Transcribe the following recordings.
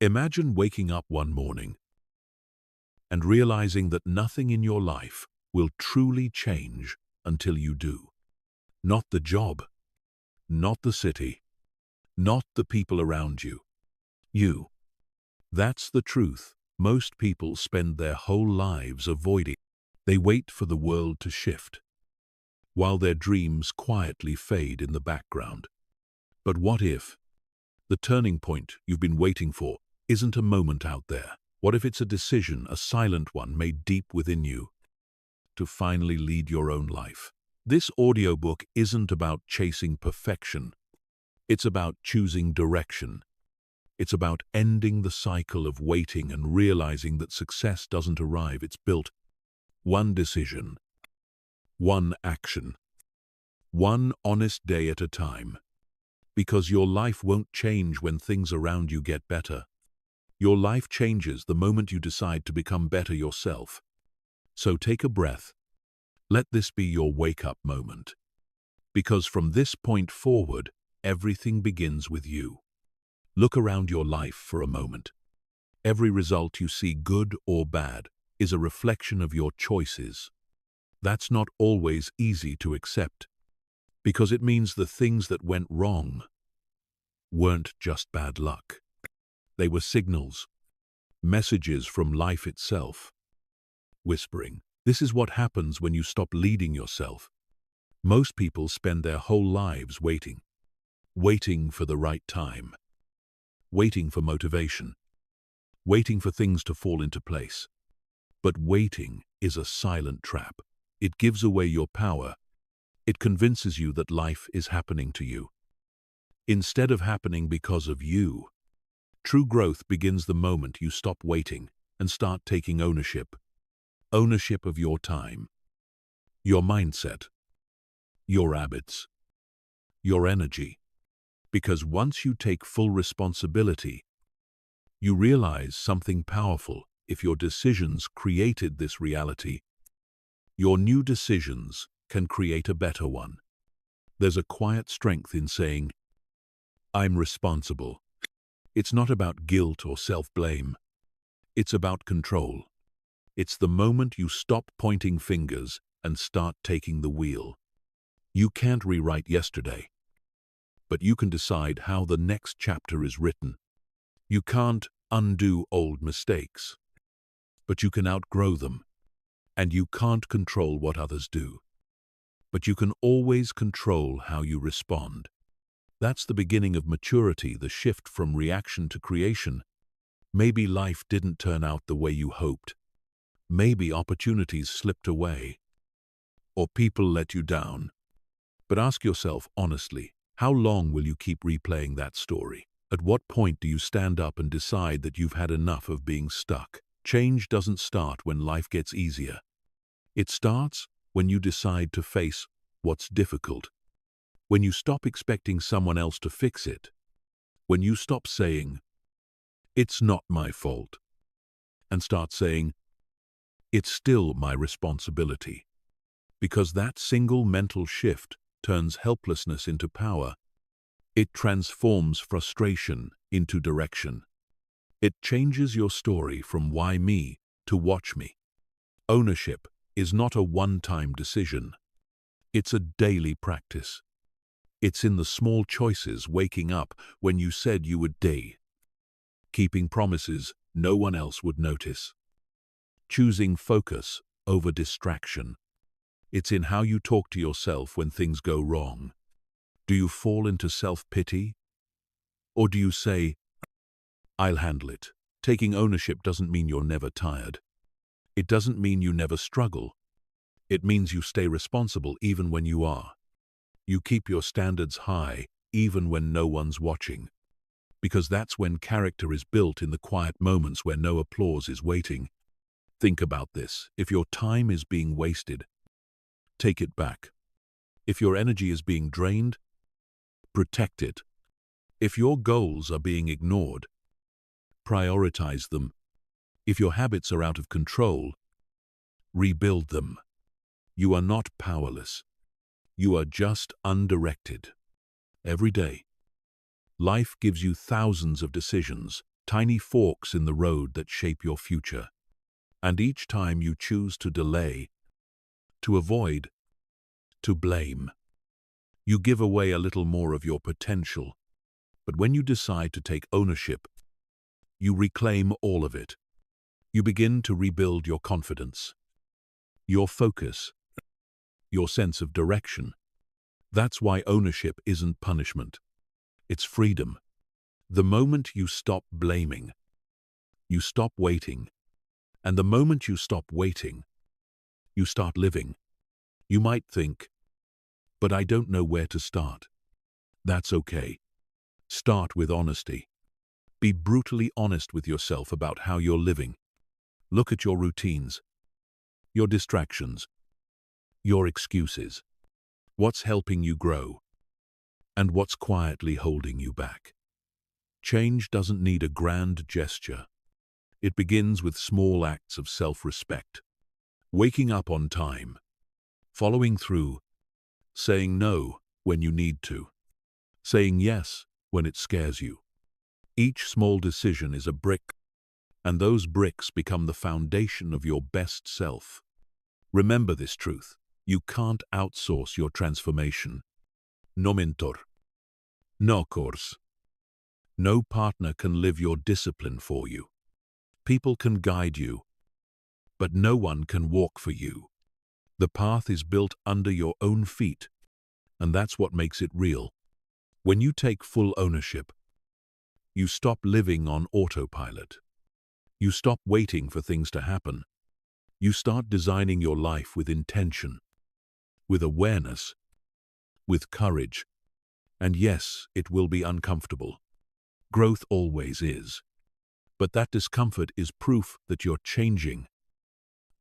Imagine waking up one morning and realizing that nothing in your life will truly change until you do. Not the job, not the city, not the people around you. You. That's the truth. Most people spend their whole lives avoiding. They wait for the world to shift, while their dreams quietly fade in the background. But what if the turning point you've been waiting for isn't a moment out there? What if it's a decision, a silent one made deep within you, to finally lead your own life? This audiobook isn't about chasing perfection. It's about choosing direction. It's about ending the cycle of waiting and realizing that success doesn't arrive, it's built. One decision, one action, one honest day at a time. Because your life won't change when things around you get better. Your life changes the moment you decide to become better yourself. So take a breath. Let this be your wake-up moment. Because from this point forward, everything begins with you. Look around your life for a moment. Every result you see, good or bad, is a reflection of your choices. That's not always easy to accept, because it means the things that went wrong weren't just bad luck. They were signals, messages from life itself, whispering, "This is what happens when you stop leading yourself." Most people spend their whole lives waiting for the right time, waiting for motivation, waiting for things to fall into place. But waiting is a silent trap. It gives away your power. It convinces you that life is happening to you, instead of happening because of you. True growth begins the moment you stop waiting and start taking ownership. Ownership of your time, your mindset, your habits, your energy. Because once you take full responsibility, you realize something powerful. If your decisions created this reality, your new decisions can create a better one. There's a quiet strength in saying, "I'm responsible." It's not about guilt or self-blame. It's about control. It's the moment you stop pointing fingers and start taking the wheel. You can't rewrite yesterday, but you can decide how the next chapter is written. You can't undo old mistakes, but you can outgrow them. And you can't control what others do, but you can always control how you respond. That's the beginning of maturity, the shift from reaction to creation. Maybe life didn't turn out the way you hoped. Maybe opportunities slipped away, or people let you down. But ask yourself honestly, how long will you keep replaying that story? At what point do you stand up and decide that you've had enough of being stuck? Change doesn't start when life gets easier. It starts when you decide to face what's difficult. When you stop expecting someone else to fix it. When you stop saying, "It's not my fault," and start saying, "It's still my responsibility." Because that single mental shift turns helplessness into power. It transforms frustration into direction. It changes your story from "why me" to "watch me." Ownership is not a one-time decision. It's a daily practice. It's in the small choices, waking up when you said you would, keeping promises no one else would notice, choosing focus over distraction. It's in how you talk to yourself when things go wrong. Do you fall into self-pity? Or do you say, "I'll handle it"? Taking ownership doesn't mean you're never tired. It doesn't mean you never struggle. It means you stay responsible even when you are. You keep your standards high even when no one's watching. Because that's when character is built, in the quiet moments where no applause is waiting. Think about this. If your time is being wasted, take it back. If your energy is being drained, protect it. If your goals are being ignored, prioritize them. If your habits are out of control, rebuild them. You are not powerless. You are just undirected. Every day, life gives you thousands of decisions, tiny forks in the road that shape your future. And each time you choose to delay, to avoid, to blame, you give away a little more of your potential. But when you decide to take ownership, you reclaim all of it. You begin to rebuild your confidence, your focus, your sense of direction. That's why ownership isn't punishment. It's freedom. The moment you stop blaming, you stop waiting. And the moment you stop waiting, you start living. You might think, but I don't know where to start. That's okay. Start with honesty. Be brutally honest with yourself about how you're living. Look at your routines, your distractions, your excuses. What's helping you grow, and what's quietly holding you back. Change doesn't need a grand gesture. It begins with small acts of self-respect. Waking up on time, following through, saying no when you need to, saying yes when it scares you. Each small decision is a brick, and those bricks become the foundation of your best self. Remember this truth. You can't outsource your transformation. No mentor, no course. No partner can live your discipline for you. People can guide you, but no one can walk for you. The path is built under your own feet, and that's what makes it real. When you take full ownership, you stop living on autopilot. You stop waiting for things to happen. You start designing your life with intention, with awareness, with courage. And yes, it will be uncomfortable. Growth always is. But that discomfort is proof that you're changing,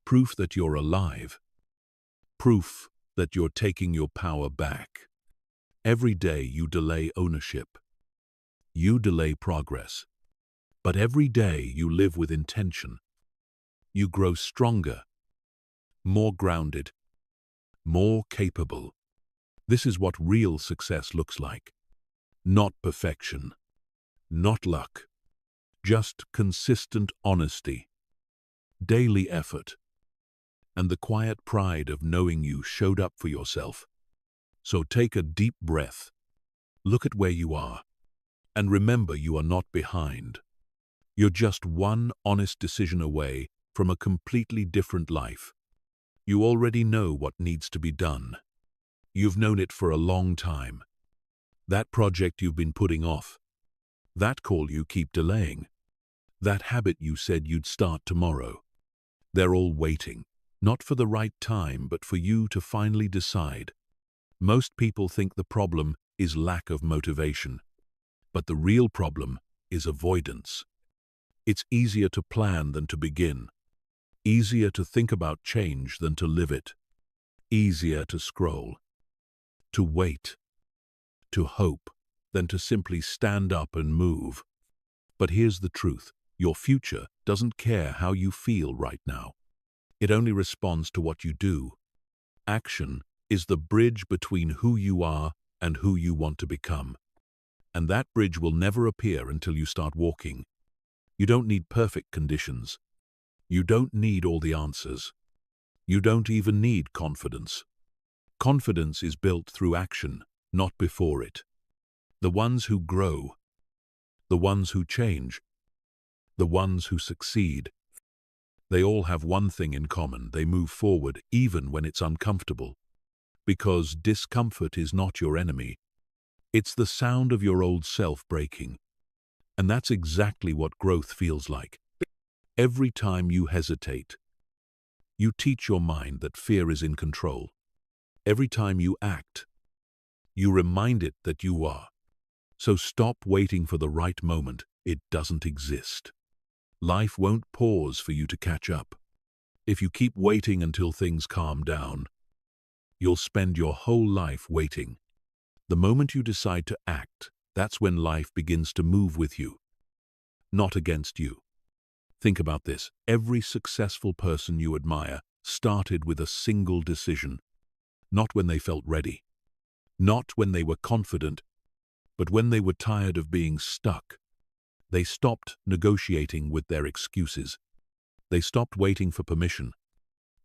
proof that you're alive, proof that you're taking your power back. Every day you delay ownership. You delay progress. But every day you live with intention. You grow stronger, more grounded, more capable. This is what real success looks like. Not perfection, not luck, just consistent honesty, daily effort, and the quiet pride of knowing you showed up for yourself. So take a deep breath, look at where you are, and remember you are not behind. You're just one honest decision away from a completely different life. You already know what needs to be done. You've known it for a long time. That project you've been putting off, that call you keep delaying, that habit you said you'd start tomorrow. They're all waiting, not for the right time, but for you to finally decide. Most people think the problem is lack of motivation, but the real problem is avoidance. It's easier to plan than to begin. Easier to think about change than to live it. Easier to scroll, to wait, to hope, than to simply stand up and move. But here's the truth. Your future doesn't care how you feel right now. It only responds to what you do. Action is the bridge between who you are and who you want to become. And that bridge will never appear until you start walking. You don't need perfect conditions. You don't need all the answers. You don't even need confidence. Confidence is built through action, not before it. The ones who grow, the ones who change, the ones who succeed, they all have one thing in common. They move forward even when it's uncomfortable. Because discomfort is not your enemy. It's the sound of your old self breaking. And that's exactly what growth feels like. Every time you hesitate, you teach your mind that fear is in control. Every time you act, you remind it that you are. So stop waiting for the right moment. It doesn't exist. Life won't pause for you to catch up. If you keep waiting until things calm down, you'll spend your whole life waiting. The moment you decide to act, that's when life begins to move with you, not against you. Think about this. Every successful person you admire started with a single decision. Not when they felt ready, not when they were confident, but when they were tired of being stuck. They stopped negotiating with their excuses. They stopped waiting for permission.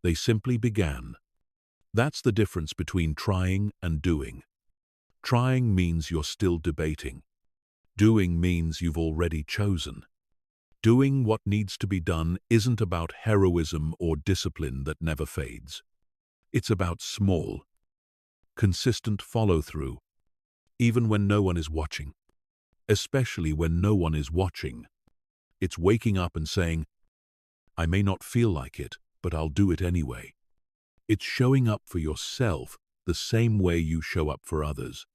They simply began. That's the difference between trying and doing. Trying means you're still debating. Doing means you've already chosen. Doing what needs to be done isn't about heroism or discipline that never fades. It's about small, consistent follow-through, even when no one is watching. Especially when no one is watching. It's waking up and saying, I may not feel like it, but I'll do it anyway. It's showing up for yourself the same way you show up for others.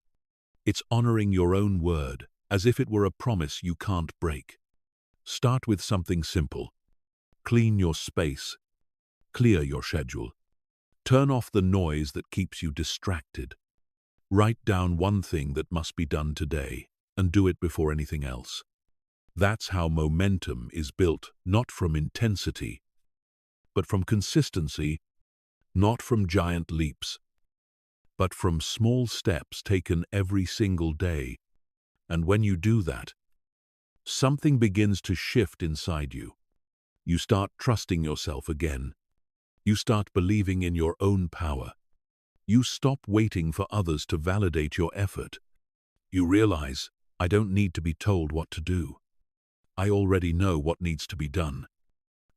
It's honoring your own word as if it were a promise you can't break. Start with something simple. Clean your space. Clear your schedule. Turn off the noise that keeps you distracted. Write down one thing that must be done today and do it before anything else. That's how momentum is built, not from intensity, but from consistency, not from giant leaps, but from small steps taken every single day. And when you do that, something begins to shift inside you. You start trusting yourself again. You start believing in your own power. You stop waiting for others to validate your effort. You realize, I don't need to be told what to do. I already know what needs to be done.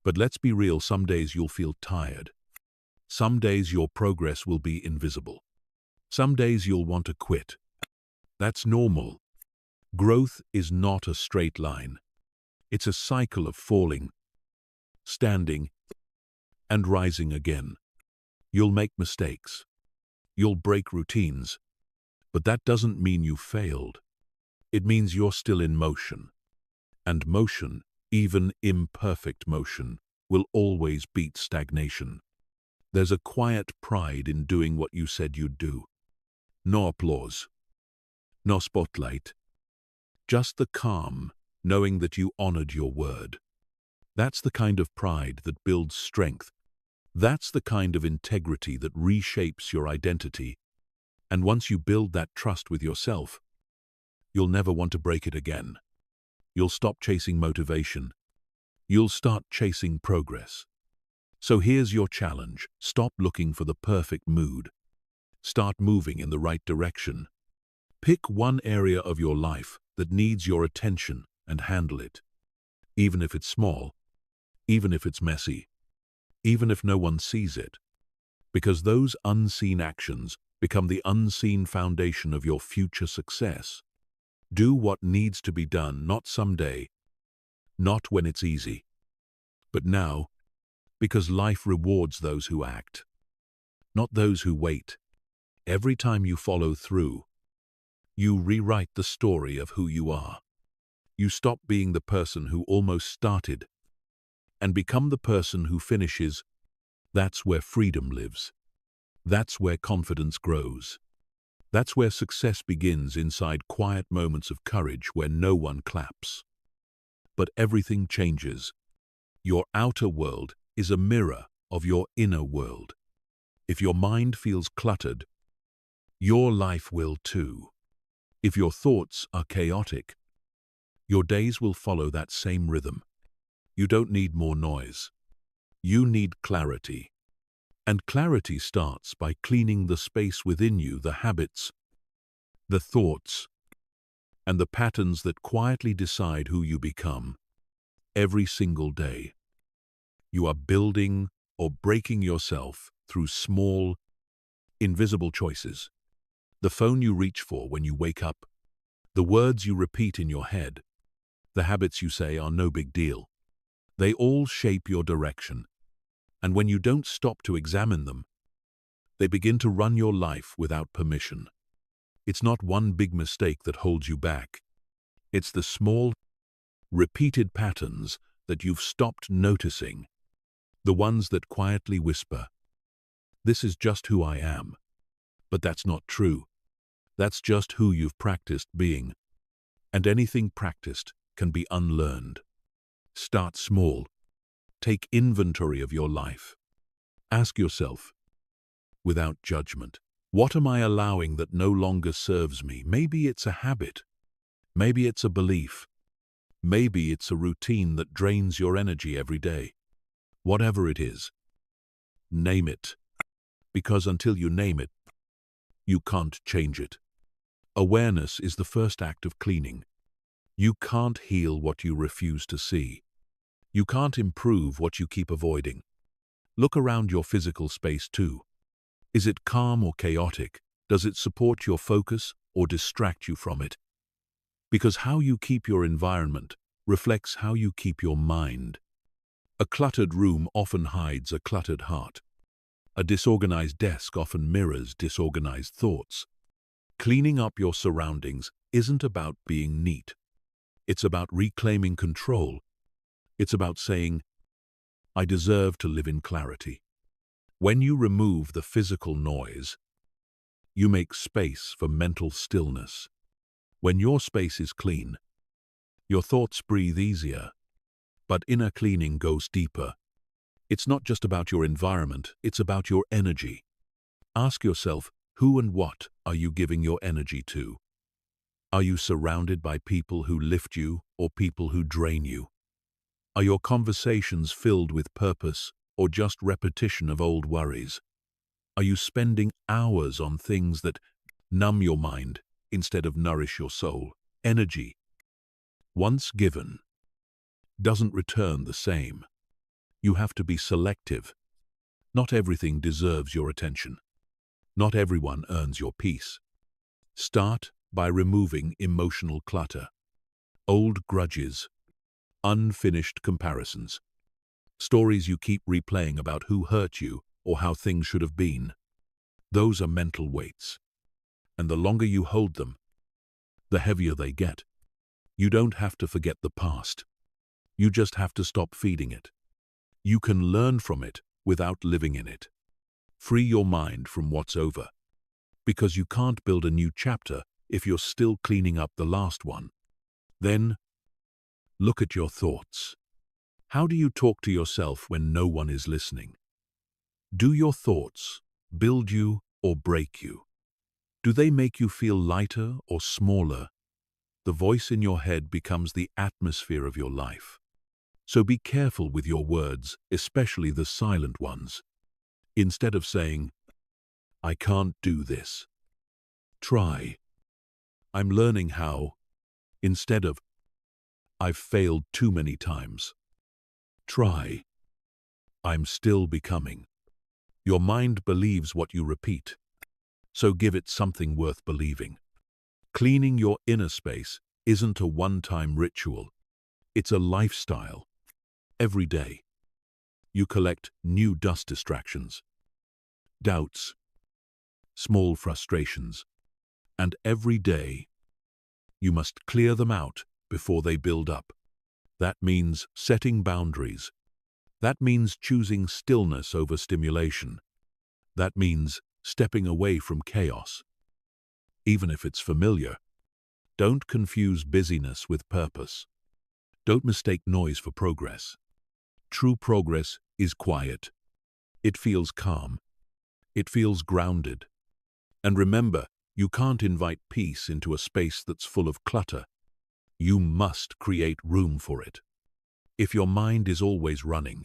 But let's be real, some days you'll feel tired. Some days your progress will be invisible. Some days you'll want to quit. That's normal. Growth is not a straight line. It's a cycle of falling, standing, and rising again. You'll make mistakes. You'll break routines. But that doesn't mean you failed. It means you're still in motion. And motion, even imperfect motion, will always beat stagnation. There's a quiet pride in doing what you said you'd do. No applause. No spotlight. Just the calm, knowing that you honored your word. That's the kind of pride that builds strength. That's the kind of integrity that reshapes your identity. And once you build that trust with yourself, you'll never want to break it again. You'll stop chasing motivation. You'll start chasing progress. So here's your challenge. Stop looking for the perfect mood. Start moving in the right direction. Pick one area of your life that needs your attention and handle it. Even if it's small, even if it's messy, even if no one sees it. Because those unseen actions become the unseen foundation of your future success. Do what needs to be done, not someday, not when it's easy, but now, because life rewards those who act, not those who wait. Every time you follow through, you rewrite the story of who you are. You stop being the person who almost started and become the person who finishes. That's where freedom lives. That's where confidence grows. That's where success begins, inside quiet moments of courage where no one claps. But everything changes. Your outer world is a mirror of your inner world. If your mind feels cluttered, your life will too. If your thoughts are chaotic, your days will follow that same rhythm. You don't need more noise. You need clarity. And clarity starts by cleaning the space within you, the habits, the thoughts, and the patterns that quietly decide who you become. Every single day, you are building or breaking yourself through small, invisible choices. The phone you reach for when you wake up, the words you repeat in your head, the habits you say are no big deal. They all shape your direction. And when you don't stop to examine them, they begin to run your life without permission. It's not one big mistake that holds you back. It's the small, repeated patterns that you've stopped noticing, the ones that quietly whisper, "This is just who I am." But that's not true. That's just who you've practiced being. And anything practiced can be unlearned. Start small. Take inventory of your life. Ask yourself, without judgment, what am I allowing that no longer serves me? Maybe it's a habit. Maybe it's a belief. Maybe it's a routine that drains your energy every day. Whatever it is, name it. Because until you name it, you can't change it. Awareness is the first act of cleaning. You can't heal what you refuse to see. You can't improve what you keep avoiding. Look around your physical space too. Is it calm or chaotic? Does it support your focus or distract you from it? Because how you keep your environment reflects how you keep your mind. A cluttered room often hides a cluttered heart. A disorganized desk often mirrors disorganized thoughts. Cleaning up your surroundings isn't about being neat. It's about reclaiming control. It's about saying, I deserve to live in clarity. When you remove the physical noise, you make space for mental stillness. When your space is clean, your thoughts breathe easier. But inner cleaning goes deeper. It's not just about your environment, it's about your energy. Ask yourself, who and what are you giving your energy to? Are you surrounded by people who lift you or people who drain you? Are your conversations filled with purpose or just repetition of old worries? Are you spending hours on things that numb your mind instead of nourish your soul? Energy, once given, doesn't return the same. You have to be selective. Not everything deserves your attention. Not everyone earns your peace. Start by removing emotional clutter, old grudges, unfinished comparisons, stories you keep replaying about who hurt you or how things should have been. Those are mental weights, and the longer you hold them, the heavier they get. You don't have to forget the past. You just have to stop feeding it. You can learn from it without living in it. Free your mind from what's over, because you can't build a new chapter if you're still cleaning up the last one. Then, look at your thoughts. How do you talk to yourself when no one is listening? Do your thoughts build you or break you? Do they make you feel lighter or smaller? The voice in your head becomes the atmosphere of your life. So be careful with your words, especially the silent ones. Instead of saying, I can't do this, try, I'm learning how. Instead of, I've failed too many times, try, I'm still becoming. Your mind believes what you repeat, so give it something worth believing. Cleaning your inner space isn't a one-time ritual. It's a lifestyle. Every day, you collect new dust distractions, doubts, small frustrations, and every day, you must clear them out before they build up. That means setting boundaries. That means choosing stillness over stimulation. That means stepping away from chaos. Even if it's familiar, don't confuse busyness with purpose. Don't mistake noise for progress. True progress is quiet. It feels calm. It feels grounded. And remember, you can't invite peace into a space that's full of clutter. You must create room for it. If your mind is always running,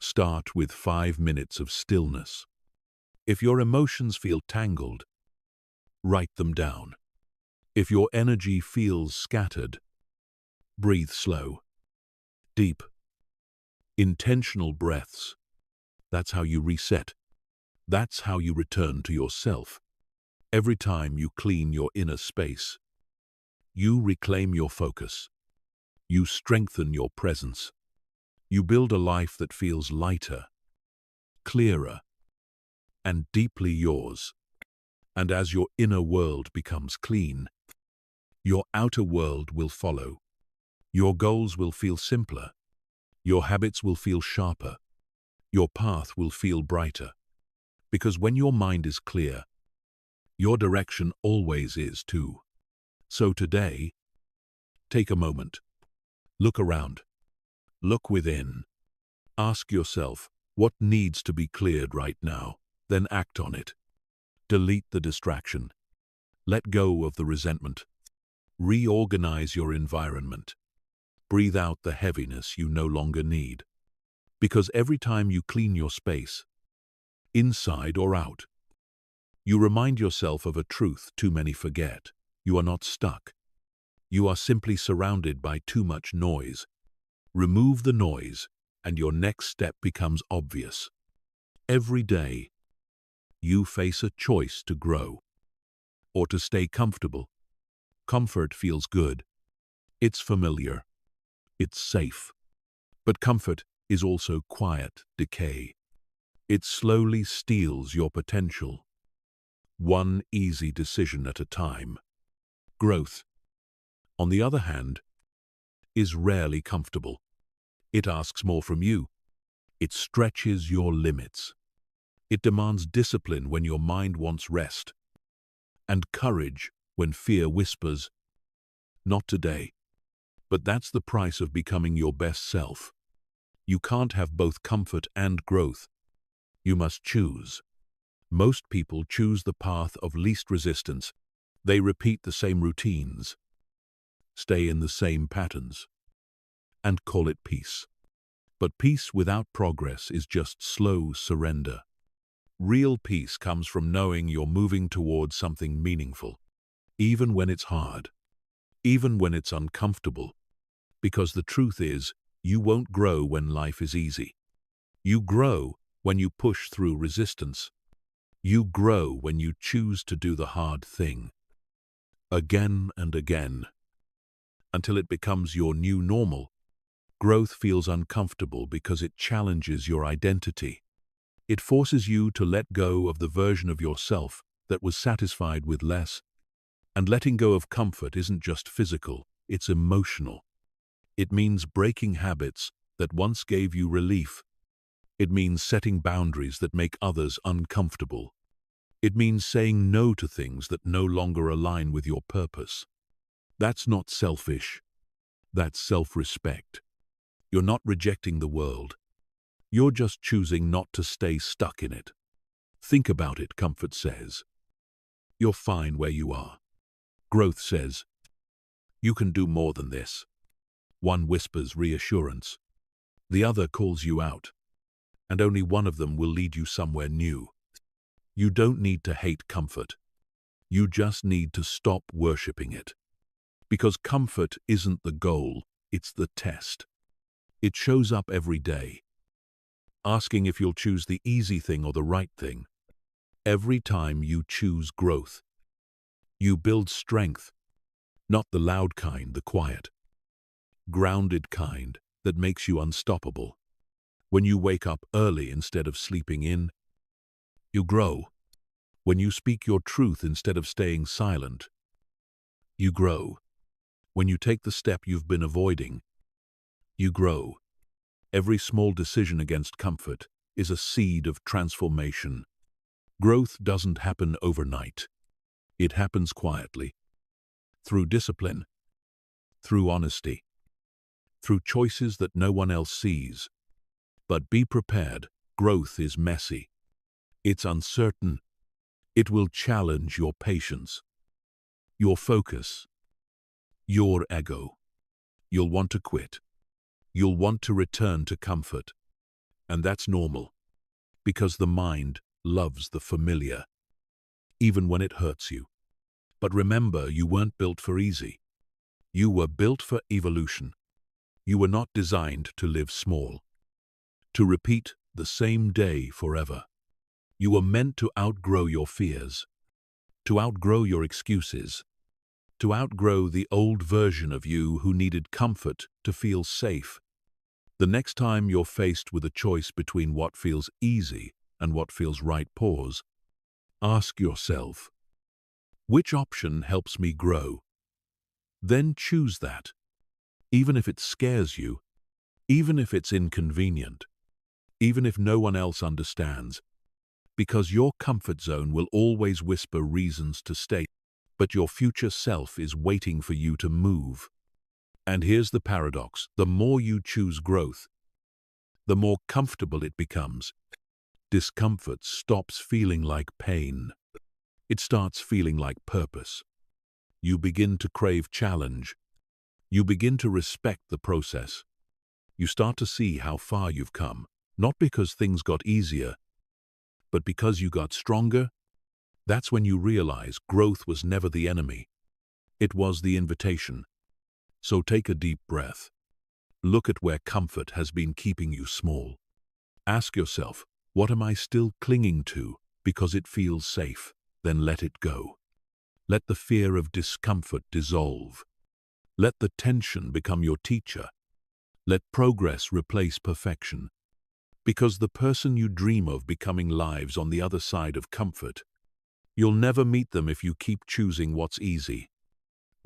start with 5 minutes of stillness. If your emotions feel tangled, write them down. If your energy feels scattered, breathe slow, deep, intentional breaths. That's how you reset. That's how you return to yourself. Every time you clean your inner space, you reclaim your focus. You strengthen your presence. You build a life that feels lighter, clearer, and deeply yours. And as your inner world becomes clean, your outer world will follow. Your goals will feel simpler. Your habits will feel sharper. Your path will feel brighter. Because when your mind is clear, your direction always is too. So today, take a moment. Look around. Look within. Ask yourself, what needs to be cleared right now? Then act on it. Delete the distraction. Let go of the resentment. Reorganize your environment. Breathe out the heaviness you no longer need. Because every time you clean your space, inside or out, you remind yourself of a truth too many forget. You are not stuck. You are simply surrounded by too much noise. Remove the noise, and your next step becomes obvious. Every day, you face a choice to grow or to stay comfortable. Comfort feels good. It's familiar. It's safe. But comfort is also quiet decay. It slowly steals your potential, one easy decision at a time. Growth, on the other hand, is rarely comfortable. It asks more from you. It stretches your limits. It demands discipline when your mind wants rest, and courage when fear whispers, "Not today." But that's the price of becoming your best self. You can't have both comfort and growth. You must choose. Most people choose the path of least resistance. They repeat the same routines, stay in the same patterns, and call it peace. But peace without progress is just slow surrender. Real peace comes from knowing you're moving towards something meaningful, even when it's hard, even when it's uncomfortable. Because the truth is, you won't grow when life is easy. You grow when you push through resistance. You grow when you choose to do the hard thing, again and again, until it becomes your new normal. Growth feels uncomfortable because it challenges your identity. It forces you to let go of the version of yourself that was satisfied with less. And letting go of comfort isn't just physical, it's emotional. It means breaking habits that once gave you relief. It means setting boundaries that make others uncomfortable. It means saying no to things that no longer align with your purpose. That's not selfish. That's self-respect. You're not rejecting the world. You're just choosing not to stay stuck in it. Think about it, comfort says. You're fine where you are. Growth says, you can do more than this. One whispers reassurance. The other calls you out. And only one of them will lead you somewhere new. You don't need to hate comfort. You just need to stop worshipping it. Because comfort isn't the goal, it's the test. It shows up every day, asking if you'll choose the easy thing or the right thing. Every time you choose growth, you build strength, not the loud kind, the quiet, grounded kind that makes you unstoppable. When you wake up early instead of sleeping in, you grow. When you speak your truth instead of staying silent, you grow. When you take the step you've been avoiding, you grow. Every small decision against comfort is a seed of transformation. Growth doesn't happen overnight. It happens quietly, through discipline, through honesty, through choices that no one else sees. But be prepared, growth is messy. It's uncertain. It will challenge your patience, your focus, your ego. You'll want to quit. You'll want to return to comfort. And that's normal, because the mind loves the familiar, even when it hurts you. But remember, you weren't built for easy. You were built for evolution. You were not designed to live small, to repeat the same day forever. You were meant to outgrow your fears, to outgrow your excuses, to outgrow the old version of you who needed comfort to feel safe. The next time you're faced with a choice between what feels easy and what feels right, pause. Ask yourself, which option helps me grow? Then choose that, even if it scares you, even if it's inconvenient, even if no one else understands, because your comfort zone will always whisper reasons to stay, but your future self is waiting for you to move. And here's the paradox: the more you choose growth, the more comfortable it becomes. Discomfort stops feeling like pain. It starts feeling like purpose. You begin to crave challenge, You begin to respect the process. You start to see how far you've come, not because things got easier, but because you got stronger. That's when you realize growth was never the enemy. It was the invitation. So take a deep breath. Look at where comfort has been keeping you small. Ask yourself, what am I still clinging to because it feels safe? Then let it go. Let the fear of discomfort dissolve. Let the tension become your teacher. Let progress replace perfection. Because the person you dream of becoming lives on the other side of comfort. You'll never meet them if you keep choosing what's easy.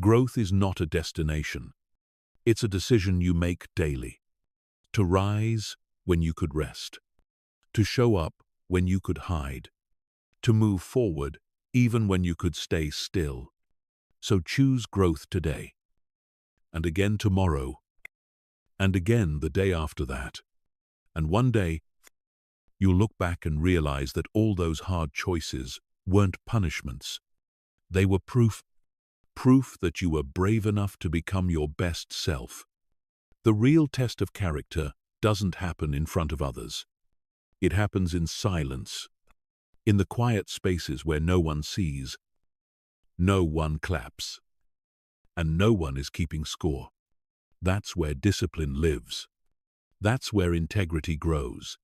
Growth is not a destination. It's a decision you make daily. To rise when you could rest. To show up when you could hide. To move forward even when you could stay still. So choose growth today. And again tomorrow. And again the day after that. And one day, you'll look back and realize that all those hard choices weren't punishments. They were proof that you were brave enough to become your best self. The real test of character doesn't happen in front of others. It happens in silence, in the quiet spaces where no one sees, no one claps, and no one is keeping score. That's where discipline lives. That's where integrity grows.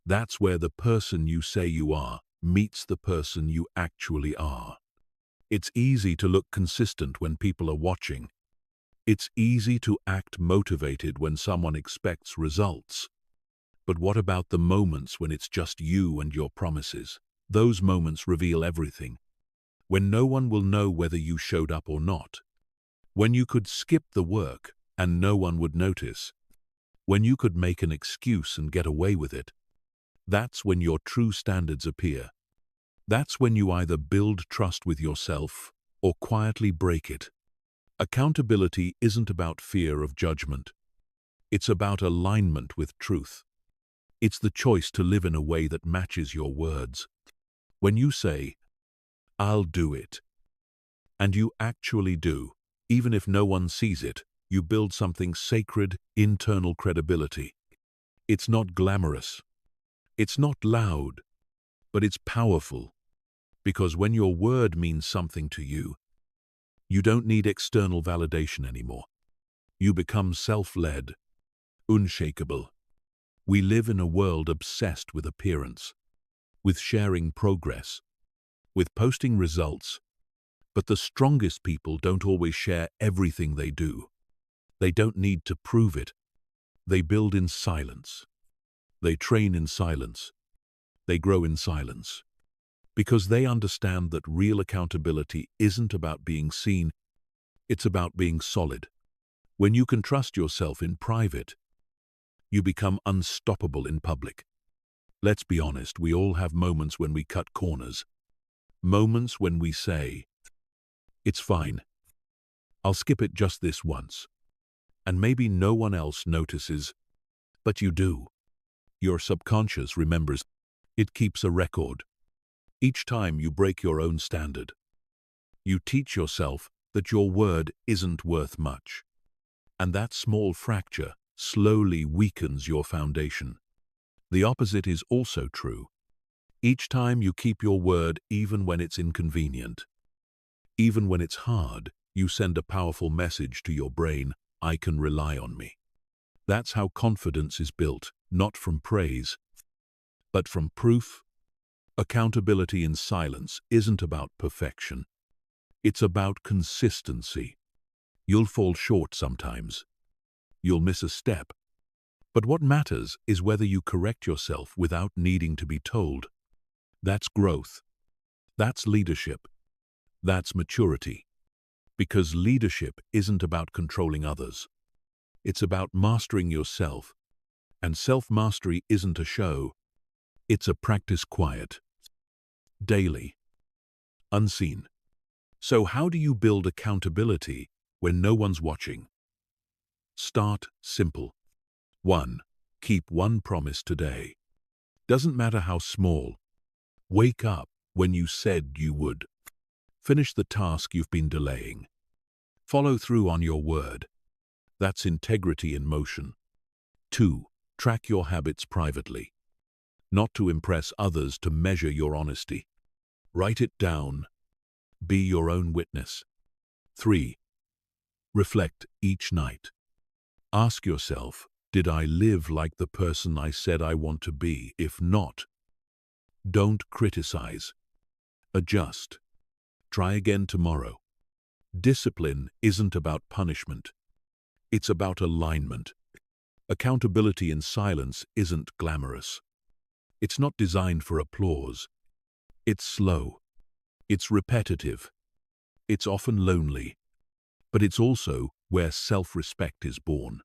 That's where the person you say you are meets the person you actually are. It's easy to look consistent when people are watching. It's easy to act motivated when someone expects results. But what about the moments when it's just you and your promises? Those moments reveal everything. When no one will know whether you showed up or not. When you could skip the work and no one would notice. When you could make an excuse and get away with it. That's when your true standards appear. That's when you either build trust with yourself or quietly break it. Accountability isn't about fear of judgment. It's about alignment with truth. It's the choice to live in a way that matches your words. When you say, "I'll do it," and you actually do, even if no one sees it, you build something sacred, internal credibility. It's not glamorous. It's not loud, but it's powerful. Because when your word means something to you, you don't need external validation anymore. You become self-led, unshakable. We live in a world obsessed with appearance, with sharing progress, with posting results. But the strongest people don't always share everything they do. They don't need to prove it. They build in silence. They train in silence. They grow in silence. Because they understand that real accountability isn't about being seen, it's about being solid. When you can trust yourself in private, you become unstoppable in public. Let's be honest, we all have moments when we cut corners. Moments when we say, "It's fine. I'll skip it just this once." And maybe no one else notices, but you do. Your subconscious remembers. It keeps a record. Each time you break your own standard, you teach yourself that your word isn't worth much. And that small fracture slowly weakens your foundation. The opposite is also true. Each time you keep your word even when it's inconvenient, even when it's hard, you send a powerful message to your brain, "I can rely on me." That's how confidence is built, not from praise, but from proof. Accountability in silence isn't about perfection. It's about consistency. You'll fall short sometimes. You'll miss a step. But what matters is whether you correct yourself without needing to be told. That's growth. That's leadership. That's maturity. Because leadership isn't about controlling others. It's about mastering yourself. And self-mastery isn't a show. It's a practice quiet. Daily. Unseen. So how do you build accountability when no one's watching? Start simple. 1. Keep one promise today. Doesn't matter how small. Wake up when you said you would. Finish the task you've been delaying. Follow through on your word. That's integrity in motion. 2. Track your habits privately. Not to impress others, to measure your honesty. Write it down. Be your own witness. 3. Reflect each night. Ask yourself, did I live like the person I said I want to be? If not, don't criticize. Adjust. Try again tomorrow. Discipline isn't about punishment. It's about alignment. Accountability in silence isn't glamorous. It's not designed for applause. It's slow. It's repetitive. It's often lonely. But it's also where self-respect is born.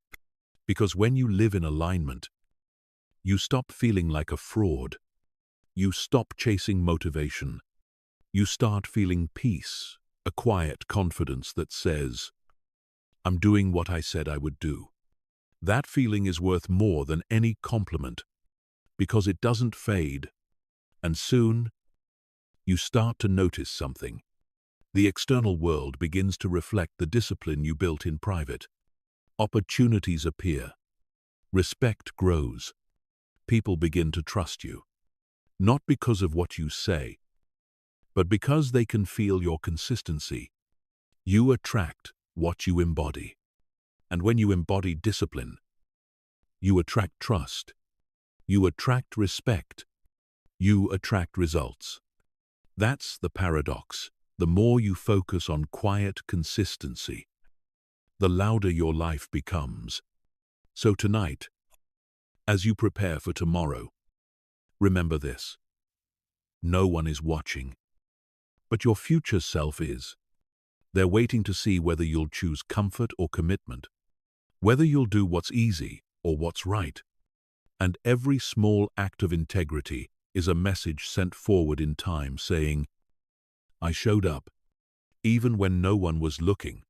Because when you live in alignment, you stop feeling like a fraud. You stop chasing motivation. You start feeling peace, a quiet confidence that says, I'm doing what I said I would do. That feeling is worth more than any compliment, because it doesn't fade. And soon, you start to notice something. The external world begins to reflect the discipline you built in private. Opportunities appear. Respect grows. People begin to trust you. Not because of what you say, but because they can feel your consistency. You attract what you embody. And when you embody discipline, you attract trust. You attract respect. You attract results. That's the paradox. The more you focus on quiet consistency, the louder your life becomes. So tonight, as you prepare for tomorrow, remember this. No one is watching, but your future self is. They're waiting to see whether you'll choose comfort or commitment, whether you'll do what's easy or what's right. And every small act of integrity is a message sent forward in time saying, I showed up, even when no one was looking.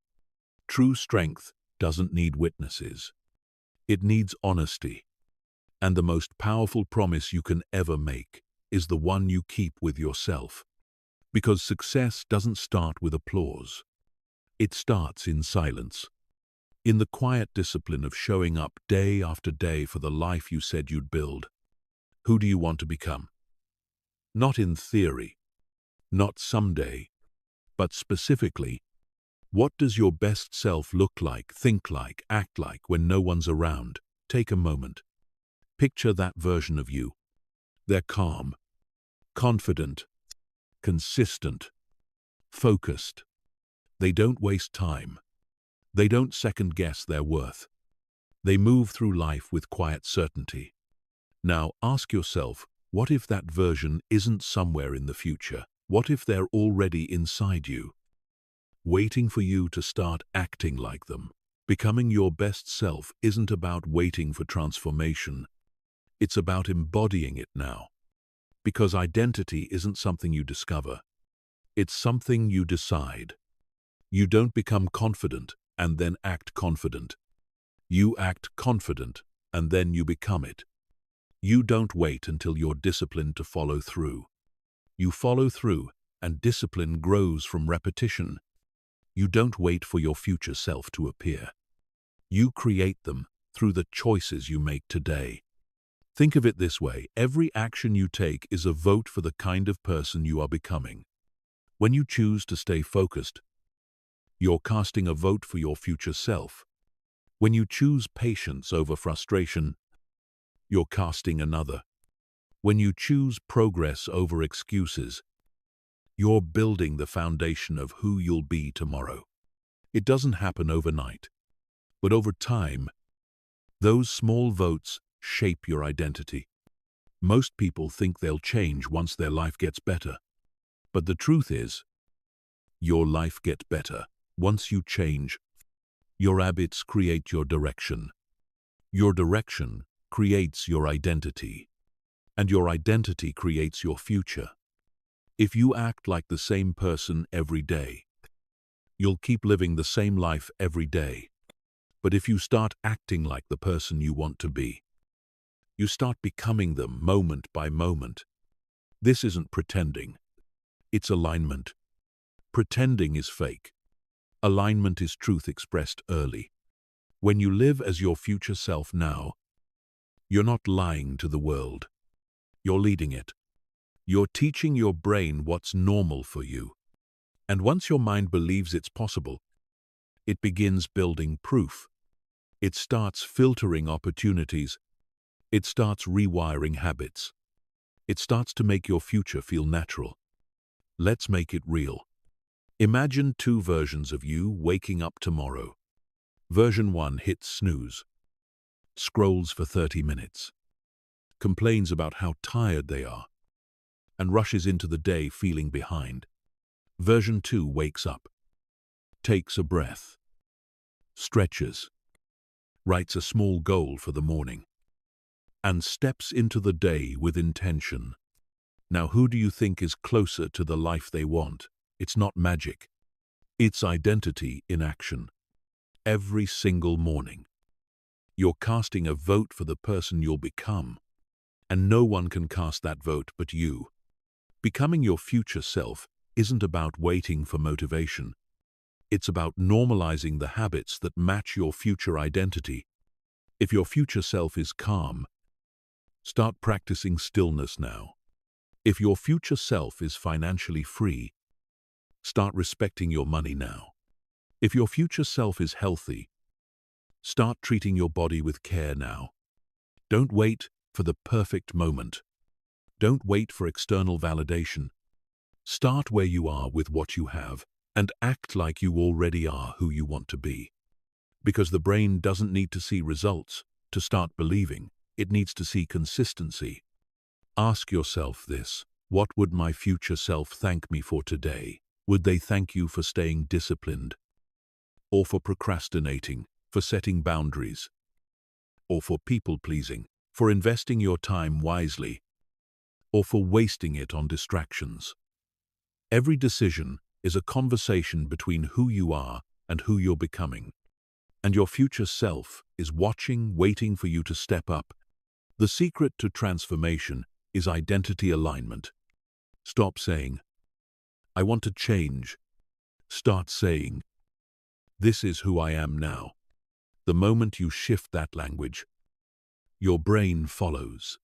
True strength doesn't need witnesses. It needs honesty. And the most powerful promise you can ever make is the one you keep with yourself. Because success doesn't start with applause. It starts in silence. In the quiet discipline of showing up day after day for the life you said you'd build. Who do you want to become? Not in theory, not someday, but specifically, what does your best self look like, think like, act like when no one's around? Take a moment. Picture that version of you. They're calm, confident, consistent, focused. They don't waste time. They don't second-guess their worth. They move through life with quiet certainty. Now ask yourself, what if that version isn't somewhere in the future? What if they're already inside you, waiting for you to start acting like them? Becoming your best self isn't about waiting for transformation. It's about embodying it now. Because identity isn't something you discover. It's something you decide. You don't become confident and then act confident. You act confident and then you become it. You don't wait until you're disciplined to follow through. You follow through, and discipline grows from repetition. You don't wait for your future self to appear. You create them through the choices you make today. Think of it this way: every action you take is a vote for the kind of person you are becoming. When you choose to stay focused, you're casting a vote for your future self. When you choose patience over frustration, you're casting another. When you choose progress over excuses, you're building the foundation of who you'll be tomorrow. It doesn't happen overnight, but over time, those small votes shape your identity. Most people think they'll change once their life gets better. But the truth is, your life gets better once you change. Your habits create your direction. Your direction creates your identity. And your identity creates your future. If you act like the same person every day, you'll keep living the same life every day. But if you start acting like the person you want to be, you start becoming them moment by moment. This isn't pretending. It's alignment. Pretending is fake. Alignment is truth expressed early. When you live as your future self now, you're not lying to the world. You're leading it. You're teaching your brain what's normal for you. And once your mind believes it's possible, it begins building proof. It starts filtering opportunities. It starts rewiring habits. It starts to make your future feel natural. Let's make it real. Imagine two versions of you waking up tomorrow. Version 1 hits snooze, scrolls for 30 minutes, complains about how tired they are, and rushes into the day feeling behind. Version 2 wakes up, takes a breath, stretches, writes a small goal for the morning, and steps into the day with intention. Now, who do you think is closer to the life they want? It's not magic. It's identity in action. Every single morning, you're casting a vote for the person you'll become, and no one can cast that vote but you. Becoming your future self isn't about waiting for motivation. It's about normalizing the habits that match your future identity. If your future self is calm, start practicing stillness now. If your future self is financially free, start respecting your money now. If your future self is healthy, start treating your body with care now. Don't wait for the perfect moment. Don't wait for external validation. Start where you are with what you have, and act like you already are who you want to be. Because the brain doesn't need to see results to start believing. It needs to see consistency. Ask yourself this: what would my future self thank me for today? Would they thank you for staying disciplined? Or for procrastinating, for setting boundaries? Or for people-pleasing, for investing your time wisely? Or for wasting it on distractions? Every decision is a conversation between who you are and who you're becoming. And your future self is watching, waiting for you to step up. The secret to transformation is identity alignment. Stop saying, "I want to change." Start saying, "This is who I am now." The moment you shift that language, your brain follows.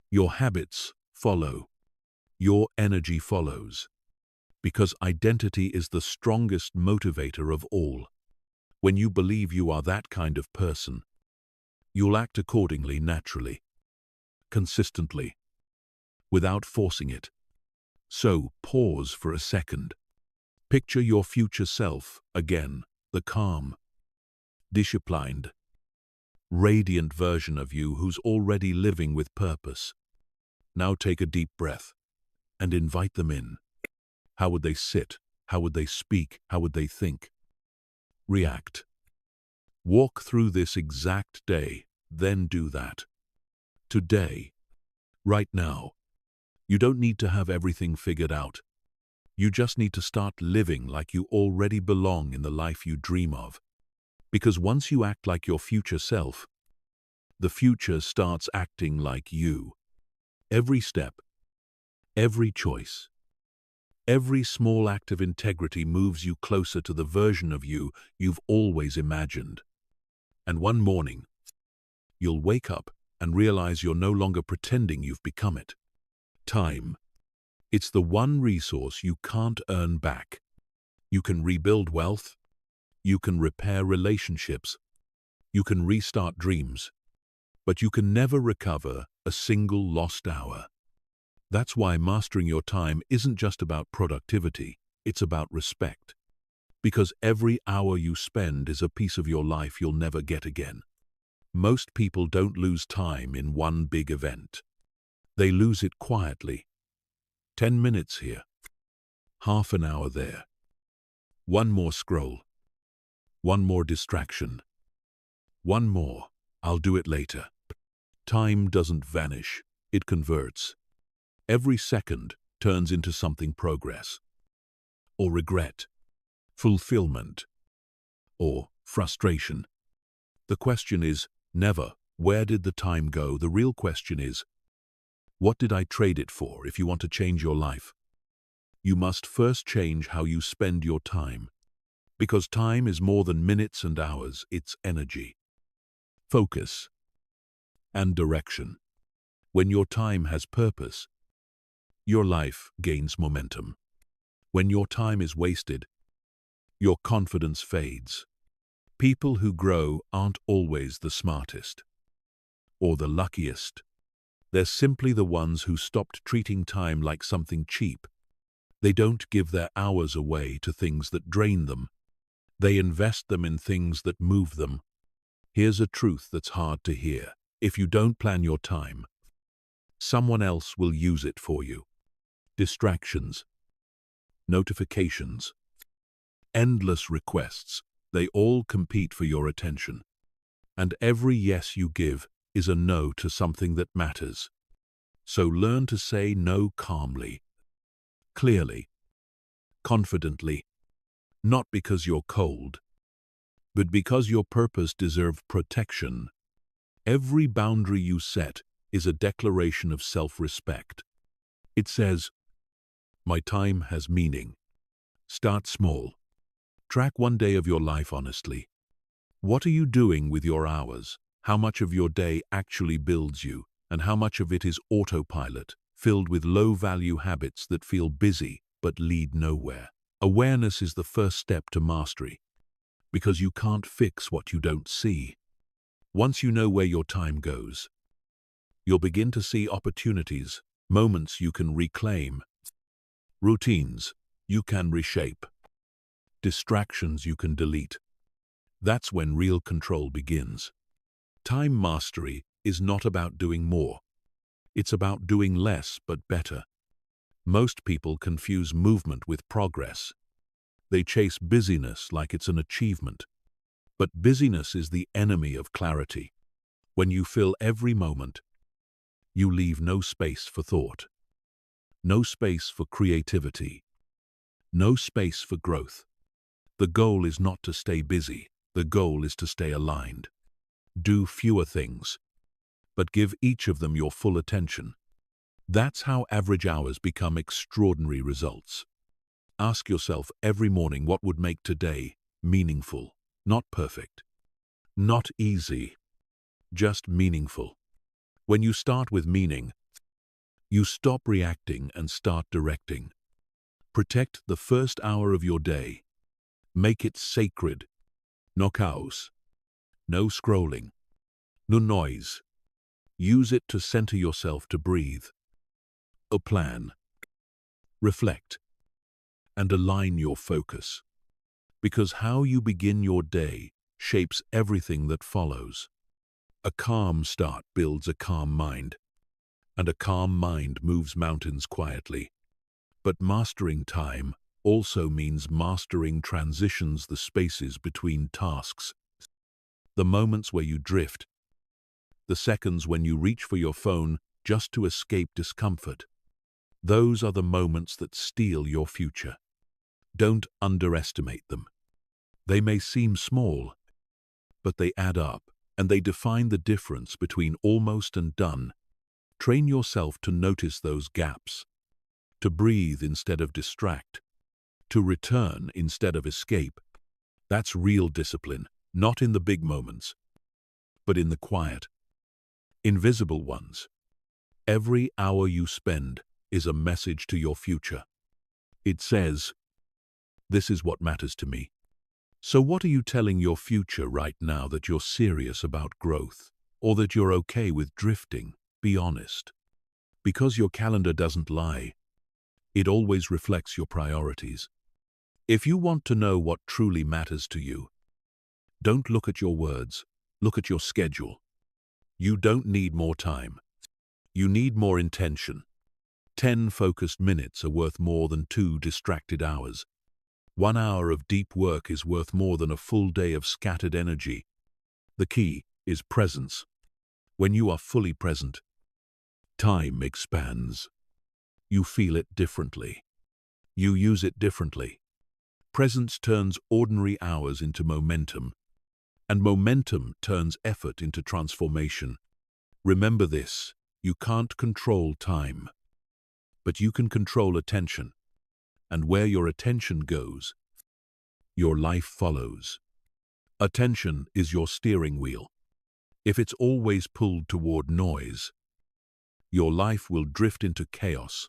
Your habits follow. Your energy follows. Because identity is the strongest motivator of all. When you believe you are that kind of person, you'll act accordingly naturally, consistently, without forcing it. So, pause for a second. Picture your future self again, the calm, disciplined, radiant version of you who's already living with purpose. Now take a deep breath and invite them in. How would they sit? How would they speak? How would they think? React. Walk through this exact day, then do that. Today, right now. You don't need to have everything figured out. You just need to start living like you already belong in the life you dream of. Because once you act like your future self, the future starts acting like you. Every step, every choice, every small act of integrity moves you closer to the version of you you've always imagined. And one morning, you'll wake up and realize you're no longer pretending you've become it. Time. It's the one resource you can't earn back. You can rebuild wealth. You can repair relationships. You can restart dreams. But you can never recover a single lost hour. That's why mastering your time isn't just about productivity, it's about respect. Because every hour you spend is a piece of your life you'll never get again. Most people don't lose time in one big event. They lose it quietly. 10 minutes here, half an hour there. One more scroll. One more distraction. One more, "I'll do it later." Time doesn't vanish, it converts. Every second turns into something: progress, or regret, fulfillment, or frustration. The question is never, "Where did the time go?" The real question is, what did I trade it for? If you want to change your life, you must first change how you spend your time. Because time is more than minutes and hours, it's energy, focus, and direction. When your time has purpose, your life gains momentum. When your time is wasted, your confidence fades. People who grow aren't always the smartest or the luckiest. They're simply the ones who stopped treating time like something cheap. They don't give their hours away to things that drain them. They invest them in things that move them. Here's a truth that's hard to hear. If you don't plan your time, someone else will use it for you. Distractions, notifications, endless requests, they all compete for your attention. And every yes you give is a no to something that matters. So learn to say no calmly, clearly, confidently, not because you're cold, but because your purpose deserves protection. Every boundary you set is a declaration of self-respect. It says, "My time has meaning." Start small. Track one day of your life honestly. What are you doing with your hours? How much of your day actually builds you, and how much of it is autopilot, filled with low-value habits that feel busy but lead nowhere? Awareness is the first step to mastery, because you can't fix what you don't see. Once you know where your time goes, you'll begin to see opportunities, moments you can reclaim, routines you can reshape, distractions you can delete. That's when real control begins. Time mastery is not about doing more. It's about doing less but better. Most people confuse movement with progress. They chase busyness like it's an achievement. But busyness is the enemy of clarity. When you fill every moment, you leave no space for thought, no space for creativity, no space for growth. The goal is not to stay busy. The goal is to stay aligned. Do fewer things, but give each of them your full attention. That's how average hours become extraordinary results. Ask yourself every morning what would make today meaningful, not perfect, not easy, just meaningful. When you start with meaning, you stop reacting and start directing. Protect the first hour of your day. Make it sacred. No chaos, no scrolling, no noise. Use it to center yourself, to breathe. A plan. Reflect. And align your focus. Because how you begin your day shapes everything that follows. A calm start builds a calm mind, and a calm mind moves mountains quietly. But mastering time also means mastering transitions, the spaces between tasks, the moments where you drift, the seconds when you reach for your phone just to escape discomfort. Those are the moments that steal your future. Don't underestimate them. They may seem small, but they add up, and they define the difference between almost and done. Train yourself to notice those gaps, to breathe instead of distract, to return instead of escape. That's real discipline, not in the big moments, but in the quiet, invisible ones. Every hour you spend is a message to your future. It says, "This is what matters to me." So what are you telling your future right now that you're serious about growth, or that you're okay with drifting? Be honest. Because your calendar doesn't lie. It always reflects your priorities. If you want to know what truly matters to you, don't look at your words, look at your schedule. You don't need more time. You need more intention. 10 focused minutes are worth more than 2 distracted hours. 1 hour of deep work is worth more than a full day of scattered energy. The key is presence. When you are fully present, time expands. You feel it differently. You use it differently. Presence turns ordinary hours into momentum, and momentum turns effort into transformation. Remember this, you can't control time, but you can control attention. And where your attention goes, your life follows. Attention is your steering wheel. If it's always pulled toward noise, your life will drift into chaos.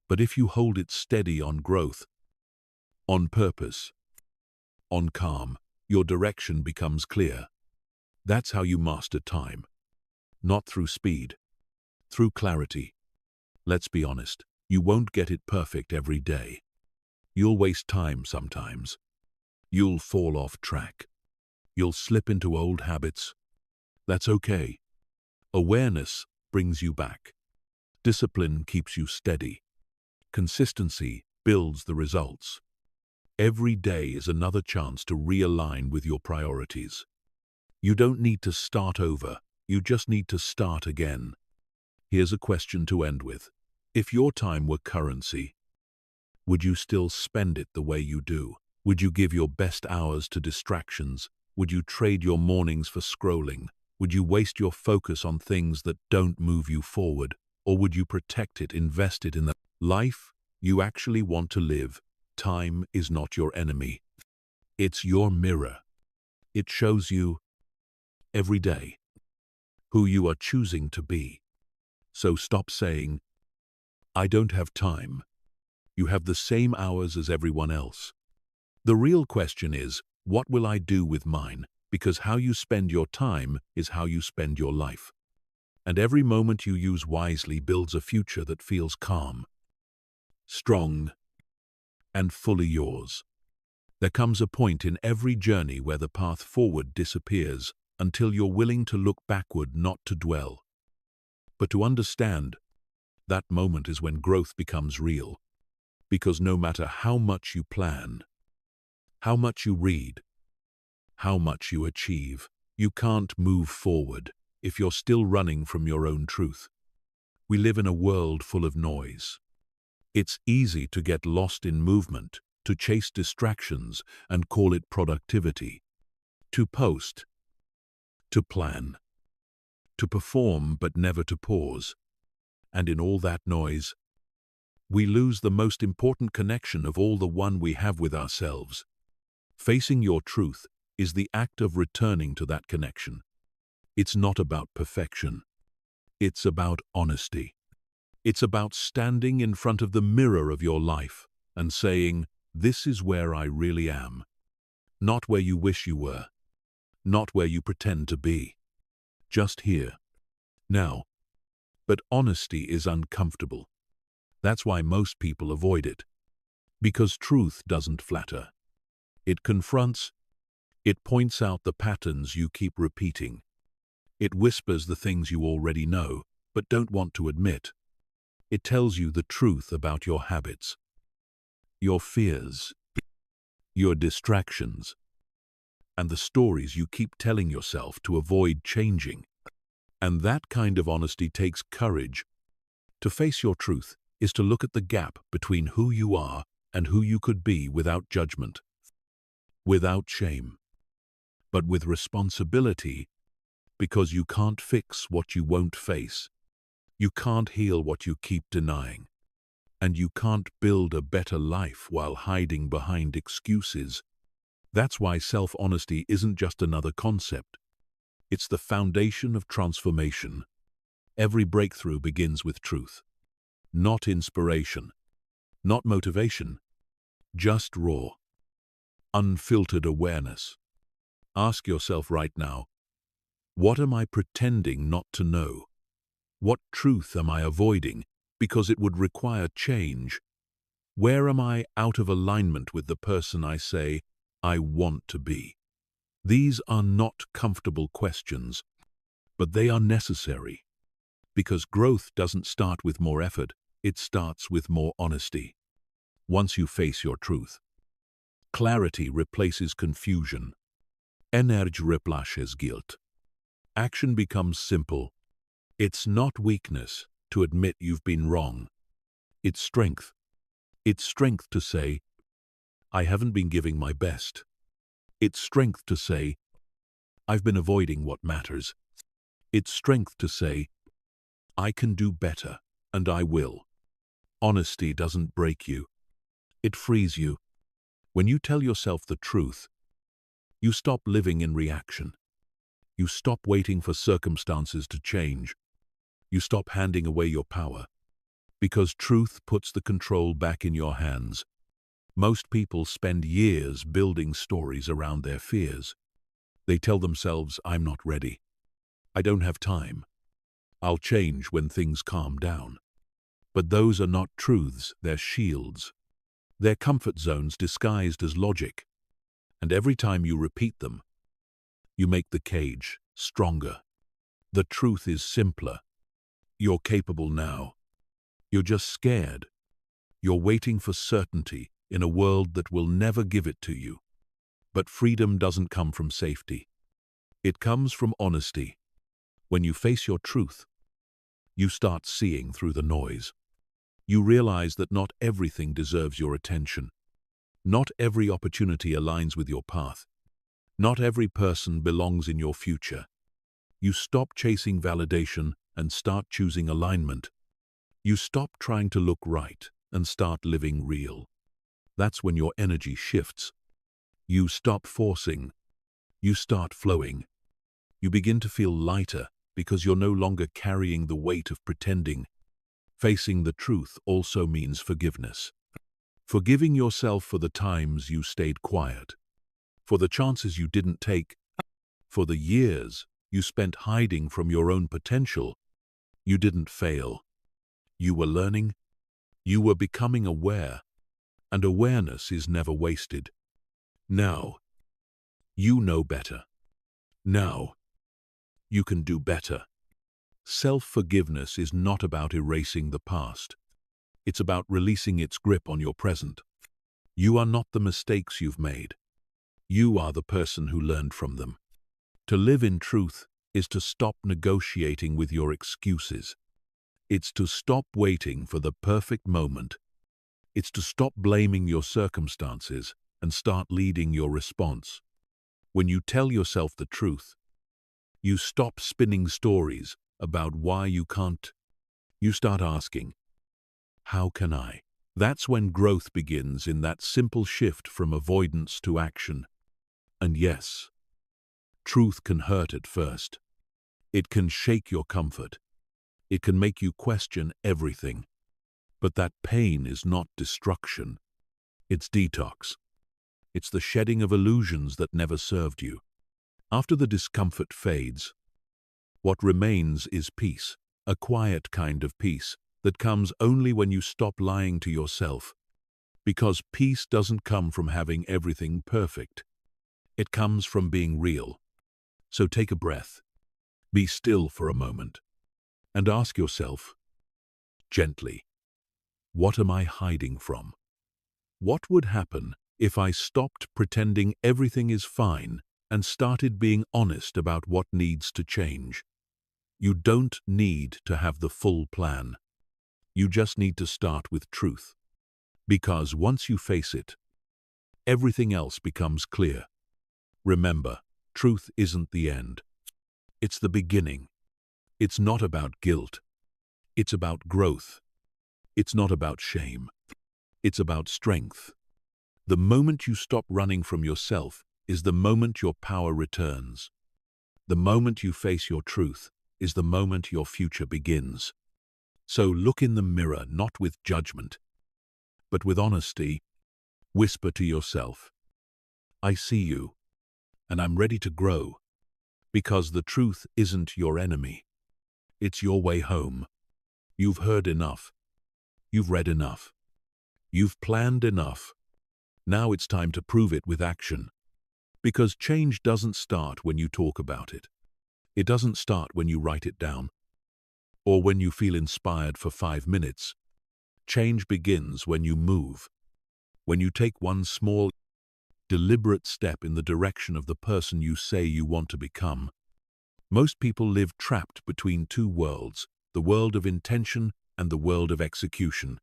But if you hold it steady on growth, on purpose, on calm, your direction becomes clear. That's how you master time. Not through speed, through clarity. Let's be honest, you won't get it perfect every day. You'll waste time sometimes. You'll fall off track. You'll slip into old habits. That's okay. Awareness brings you back. Discipline keeps you steady. Consistency builds the results. Every day is another chance to realign with your priorities. You don't need to start over. You just need to start again. Here's a question to end with. If your time were currency, would you still spend it the way you do? Would you give your best hours to distractions? Would you trade your mornings for scrolling? Would you waste your focus on things that don't move you forward? Or would you protect it, invest it in the life you actually want to live? Time is not your enemy. It's your mirror. It shows you every day who you are choosing to be. So stop saying, I don't have time. You have the same hours as everyone else. The real question is, what will I do with mine? Because how you spend your time is how you spend your life. And every moment you use wisely builds a future that feels calm, strong, and fully yours. There comes a point in every journey where the path forward disappears until you're willing to look backward, not to dwell, but to understand. That moment is when growth becomes real. Because no matter how much you plan, how much you read, how much you achieve, you can't move forward if you're still running from your own truth. We live in a world full of noise. It's easy to get lost in movement, to chase distractions and call it productivity, to post, to plan, to perform but never to pause. And in all that noise, we lose the most important connection of all, the one we have with ourselves. Facing your truth is the act of returning to that connection. It's not about perfection. It's about honesty. It's about standing in front of the mirror of your life and saying, this is where I really am. Not where you wish you were. Not where you pretend to be. Just here. Now. But honesty is uncomfortable. That's why most people avoid it. Because truth doesn't flatter. It confronts. It points out the patterns you keep repeating. It whispers the things you already know, but don't want to admit. It tells you the truth about your habits, your fears, your distractions, and the stories you keep telling yourself to avoid changing. And that kind of honesty takes courage. To face your truth is to look at the gap between who you are and who you could be without judgment, without shame, but with responsibility, because you can't fix what you won't face. You can't heal what you keep denying. And you can't build a better life while hiding behind excuses. That's why self-honesty isn't just another concept. It's the foundation of transformation. Every breakthrough begins with truth. Not inspiration, not motivation, just raw, unfiltered awareness. Ask yourself right now, what am I pretending not to know? What truth am I avoiding because it would require change? Where am I out of alignment with the person I say I want to be? These are not comfortable questions, but they are necessary. Because growth doesn't start with more effort, it starts with more honesty. Once you face your truth, clarity replaces confusion. Energy replaces guilt. Action becomes simple. It's not weakness to admit you've been wrong. It's strength. It's strength to say, I haven't been giving my best. It's strength to say, I've been avoiding what matters. It's strength to say, I can do better, and I will. Honesty doesn't break you. It frees you. When you tell yourself the truth, you stop living in reaction. You stop waiting for circumstances to change. You stop handing away your power. Because truth puts the control back in your hands. Most people spend years building stories around their fears. They tell themselves, I'm not ready. I don't have time. I'll change when things calm down. But those are not truths, they're shields. They're comfort zones disguised as logic. And every time you repeat them, you make the cage stronger. The truth is simpler. You're capable now. You're just scared. You're waiting for certainty in a world that will never give it to you. But freedom doesn't come from safety. It comes from honesty. When you face your truth, you start seeing through the noise. You realize that not everything deserves your attention. Not every opportunity aligns with your path. Not every person belongs in your future. You stop chasing validation and start choosing alignment. You stop trying to look right and start living real. That's when your energy shifts. You stop forcing. You start flowing. You begin to feel lighter because you're no longer carrying the weight of pretending. Facing the truth also means forgiveness. Forgiving yourself for the times you stayed quiet, for the chances you didn't take, for the years you spent hiding from your own potential. You didn't fail. You were learning. You were becoming aware, and awareness is never wasted. Now, you know better. Now, you can do better. Self-forgiveness is not about erasing the past. It's about releasing its grip on your present. You are not the mistakes you've made. You are the person who learned from them. To live in truth is to stop negotiating with your excuses. It's to stop waiting for the perfect moment. It's to stop blaming your circumstances and start leading your response. When you tell yourself the truth, you stop spinning stories about why you can't. You start asking, how can I? That's when growth begins, in that simple shift from avoidance to action. And yes, truth can hurt at first. It can shake your comfort. It can make you question everything. But that pain is not destruction. It's detox. It's the shedding of illusions that never served you. After the discomfort fades, what remains is peace, a quiet kind of peace that comes only when you stop lying to yourself. Because peace doesn't come from having everything perfect. It comes from being real. So take a breath, be still for a moment, and ask yourself, gently, what am I hiding from? What would happen if I stopped pretending everything is fine and started being honest about what needs to change? You don't need to have the full plan. You just need to start with truth. Because once you face it, everything else becomes clear. Remember, truth isn't the end. It's the beginning. It's not about guilt. It's about growth. It's not about shame. It's about strength. The moment you stop running from yourself is the moment your power returns. The moment you face your truth is the moment your future begins. So look in the mirror, not with judgment, but with honesty. Whisper to yourself, I see you, and I'm ready to grow. Because the truth isn't your enemy. It's your way home. You've heard enough. You've read enough. You've planned enough. Now it's time to prove it with action. Because change doesn't start when you talk about it. It doesn't start when you write it down, or when you feel inspired for 5 minutes. Change begins when you move. When you take one small, deliberate step in the direction of the person you say you want to become. Most people live trapped between two worlds, the world of intention and the world of execution.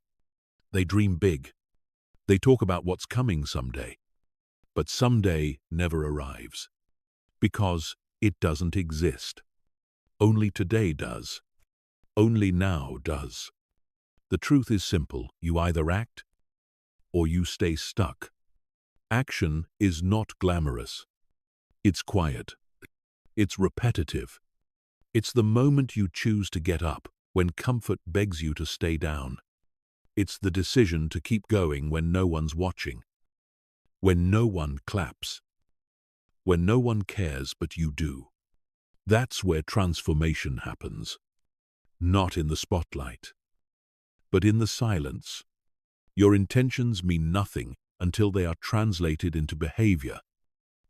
They dream big. They talk about what's coming someday. But someday never arrives. Because it doesn't exist. Only today does. Only now does. The truth is simple. You either act or you stay stuck. Action is not glamorous. It's quiet. It's repetitive. It's the moment you choose to get up when comfort begs you to stay down. It's the decision to keep going when no one's watching, when no one claps, when no one cares but you do. That's where transformation happens. Not in the spotlight, but in the silence. Your intentions mean nothing until they are translated into behavior.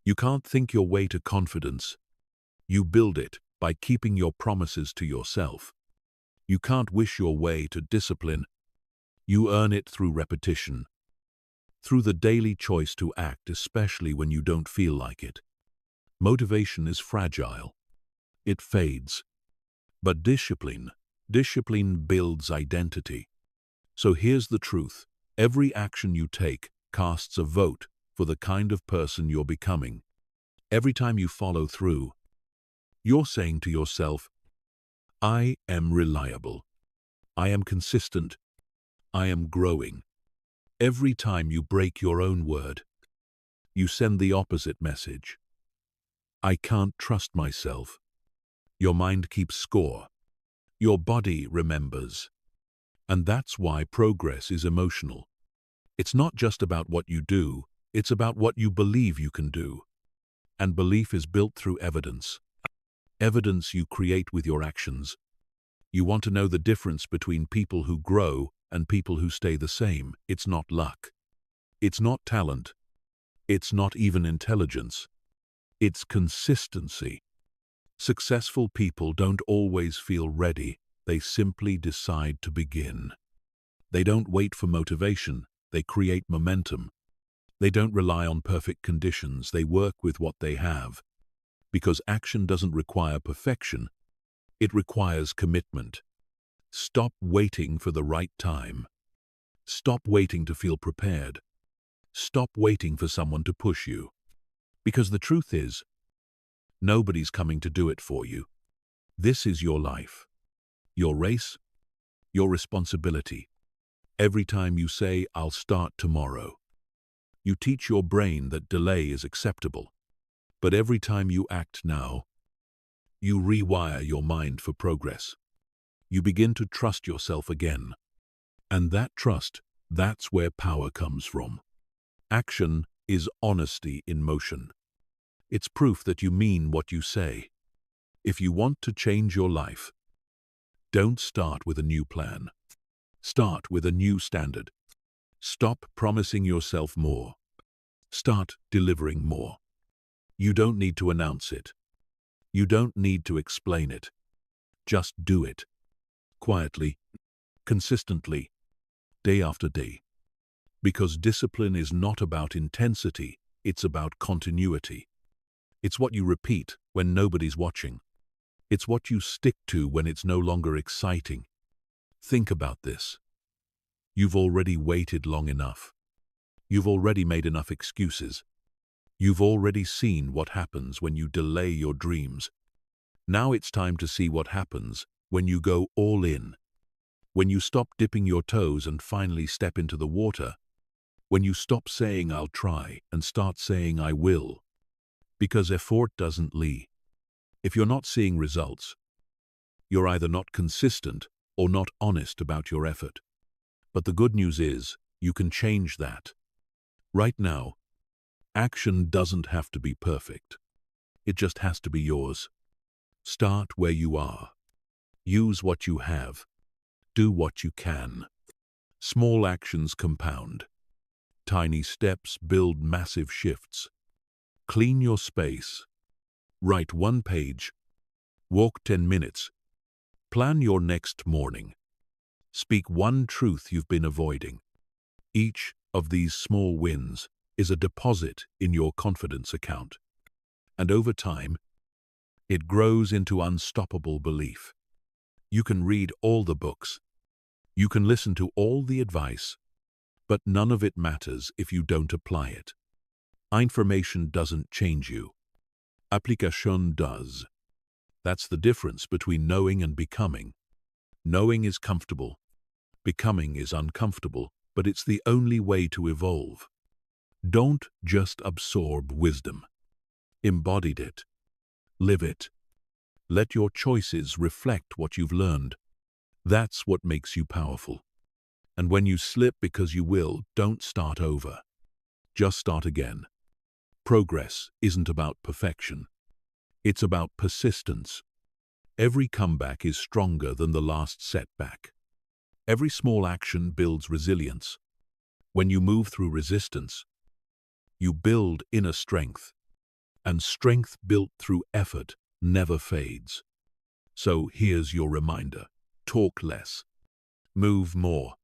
You can't think your way to confidence. You build it by keeping your promises to yourself. You can't wish your way to discipline. You earn it through repetition, through the daily choice to act, especially when you don't feel like it. Motivation is fragile. It fades. But discipline builds identity. So here's the truth. Every action you take casts a vote for the kind of person you're becoming. Every time you follow through, you're saying to yourself, I am reliable. I am consistent. I am growing. Every time you break your own word, you send the opposite message. I can't trust myself. Your mind keeps score. Your body remembers. And that's why progress is emotional. It's not just about what you do, it's about what you believe you can do. And belief is built through evidence. Evidence you create with your actions. You want to know the difference between people who grow and people who stay the same. It's not luck. It's not talent. It's not even intelligence. It's consistency. Successful people don't always feel ready. They simply decide to begin. They don't wait for motivation. They create momentum. They don't rely on perfect conditions. They work with what they have. Because action doesn't require perfection. It requires commitment. Stop waiting for the right time. Stop waiting to feel prepared. Stop waiting for someone to push you. Because the truth is, nobody's coming to do it for you. This is your life, your race, your responsibility. Every time you say, I'll start tomorrow, you teach your brain that delay is acceptable. But every time you act now, you rewire your mind for progress. You begin to trust yourself again. And that trust, that's where power comes from. Action is honesty in motion. It's proof that you mean what you say. If you want to change your life, don't start with a new plan. Start with a new standard. Stop promising yourself more. Start delivering more. You don't need to announce it. You don't need to explain it. Just do it. Quietly, consistently, day after day. Because discipline is not about intensity, it's about continuity. It's what you repeat when nobody's watching. It's what you stick to when it's no longer exciting. Think about this. You've already waited long enough. You've already made enough excuses. You've already seen what happens when you delay your dreams. Now it's time to see what happens when you go all in. When you stop dipping your toes and finally step into the water. When you stop saying I'll try and start saying I will. Because effort doesn't lie. If you're not seeing results, you're either not consistent or not honest about your effort. But the good news is, you can change that. Right now, action doesn't have to be perfect. It just has to be yours. Start where you are. Use what you have. Do what you can. Small actions compound. Tiny steps build massive shifts. Clean your space. Write 1 page. Walk 10 minutes. Plan your next morning. Speak 1 truth you've been avoiding. Each of these small wins is a deposit in your confidence account. And over time, it grows into unstoppable belief. You can read all the books. You can listen to all the advice. But none of it matters if you don't apply it. Information doesn't change you. Application does. That's the difference between knowing and becoming. Knowing is comfortable. Becoming is uncomfortable, but it's the only way to evolve. Don't just absorb wisdom. Embody it. Live it. Let your choices reflect what you've learned. That's what makes you powerful. And when you slip because you will, don't start over. Just start again. Progress isn't about perfection. It's about persistence. Every comeback is stronger than the last setback. Every small action builds resilience. When you move through resistance, you build inner strength. And strength built through effort never fades. So here's your reminder. Talk less. Move more.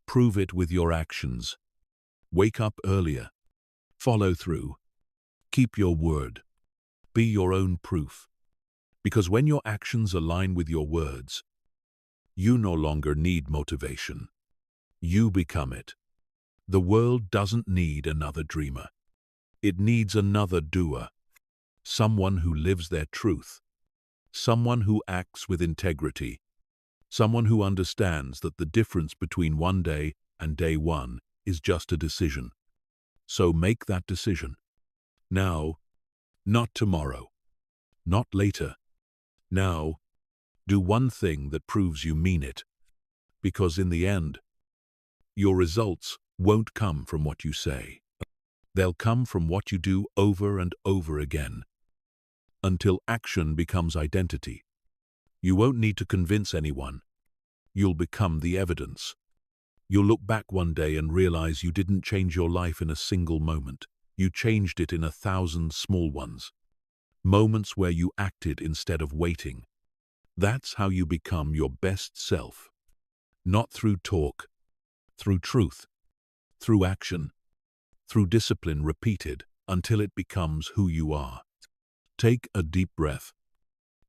Prove it with your actions. Wake up earlier. Follow through. Keep your word. Be your own proof. Because when your actions align with your words, you no longer need motivation. You become it. The world doesn't need another dreamer. It needs another doer. Someone who lives their truth. Someone who acts with integrity. Someone who understands that the difference between one day and day one is just a decision. So make that decision. Now, not tomorrow. Not later. Now, do one thing that proves you mean it. Because in the end, your results won't come from what you say. They'll come from what you do over and over again. Until action becomes identity. You won't need to convince anyone. You'll become the evidence. You'll look back one day and realize you didn't change your life in a single moment. You changed it in 1,000 small ones. Moments where you acted instead of waiting. That's how you become your best self. Not through talk, through truth, through action, through discipline repeated until it becomes who you are. Take a deep breath.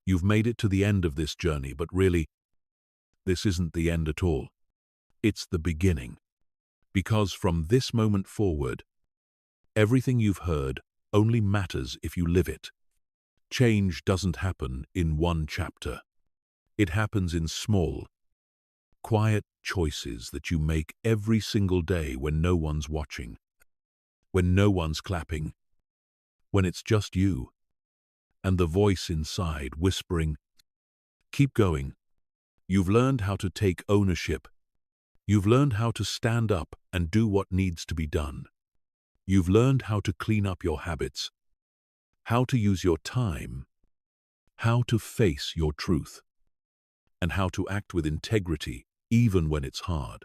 You've made it to the end of this journey, but really, this isn't the end at all. It's the beginning. Because from this moment forward, everything you've heard only matters if you live it. Change doesn't happen in one chapter. It happens in small, quiet choices that you make every single day when no one's watching, when no one's clapping, when it's just you and the voice inside whispering, "Keep going." You've learned how to take ownership. You've learned how to stand up and do what needs to be done. You've learned how to clean up your habits, how to use your time, how to face your truth, and how to act with integrity even when it's hard.